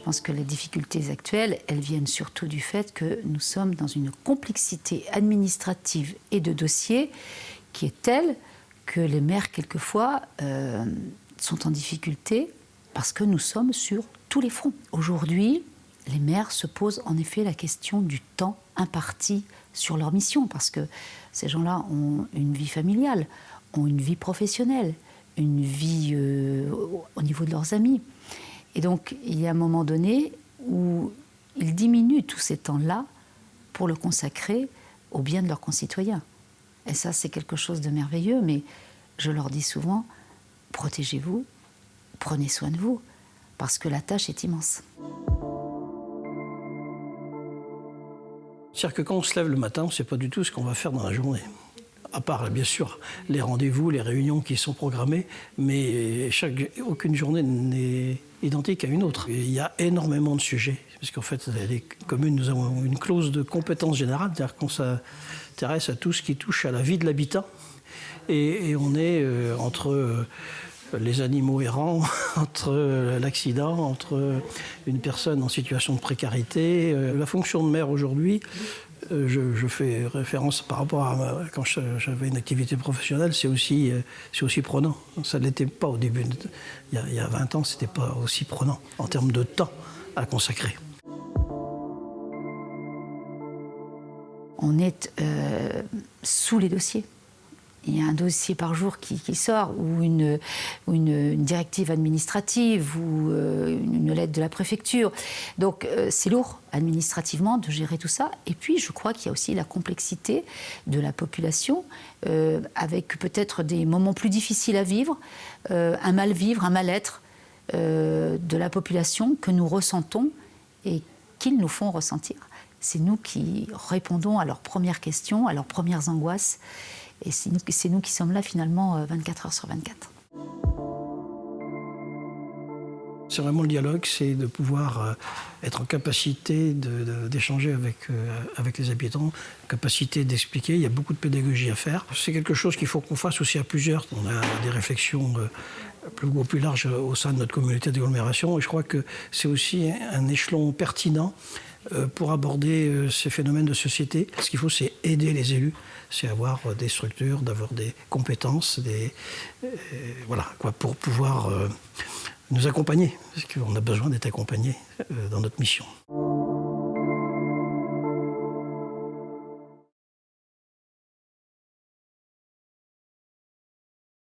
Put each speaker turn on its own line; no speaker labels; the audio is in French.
pense que les difficultés actuelles, elles viennent surtout du fait que nous sommes dans une complexité administrative et de dossiers qui est telle que les maires, quelquefois, sont en difficulté parce que nous sommes sur tous les fronts. Aujourd'hui, les maires se posent en effet la question du temps imparti sur leur mission, parce que ces gens-là ont une vie familiale, ont une vie professionnelle, une vie au niveau de leurs amis. Et donc, il y a un moment donné où ils diminuent tous ces temps-là pour le consacrer au bien de leurs concitoyens. Et ça, c'est quelque chose de merveilleux, mais je leur dis souvent, protégez-vous, prenez soin de vous, parce que la tâche est immense.
C'est-à-dire que quand on se lève le matin, on ne sait pas du tout ce qu'on va faire dans la journée. À part, bien sûr, les rendez-vous, les réunions qui sont programmées, mais aucune journée n'est identique à une autre. Et il y a énormément de sujets, parce qu'en fait, les communes, nous avons une clause de compétence générale, c'est-à-dire qu'on s'intéresse à tout ce qui touche à la vie de l'habitant, et on est entre les animaux errants, entre l'accident, entre une personne en situation de précarité. La fonction de maire aujourd'hui, je fais référence par rapport à quand j'avais une activité professionnelle, c'est aussi prenant. Ça ne l'était pas au début. Il y a 20 ans, ce n'était pas aussi prenant en termes de temps à consacrer.
On est sous les dossiers. Il y a un dossier par jour qui sort, ou une directive administrative, ou une lettre de la préfecture. Donc c'est lourd administrativement de gérer tout ça. Et puis je crois qu'il y a aussi la complexité de la population, avec peut-être des moments plus difficiles à vivre, un mal-vivre, un mal-être de la population que nous ressentons et qu'ils nous font ressentir. C'est nous qui répondons à leurs premières questions, à leurs premières angoisses. Et c'est nous qui sommes là, finalement, 24 heures sur 24.
C'est vraiment le dialogue, c'est de pouvoir être en capacité d'échanger avec les habitants, capacité d'expliquer. Il y a beaucoup de pédagogie à faire. C'est quelque chose qu'il faut qu'on fasse aussi à plusieurs. On a des réflexions plus larges au sein de notre communauté d'agglomération. Et je crois que c'est aussi un échelon pertinent pour aborder ces phénomènes de société. Ce qu'il faut, c'est aider les élus, c'est avoir des structures, d'avoir des compétences, pour pouvoir nous accompagner, parce qu'on a besoin d'être accompagnés dans notre mission.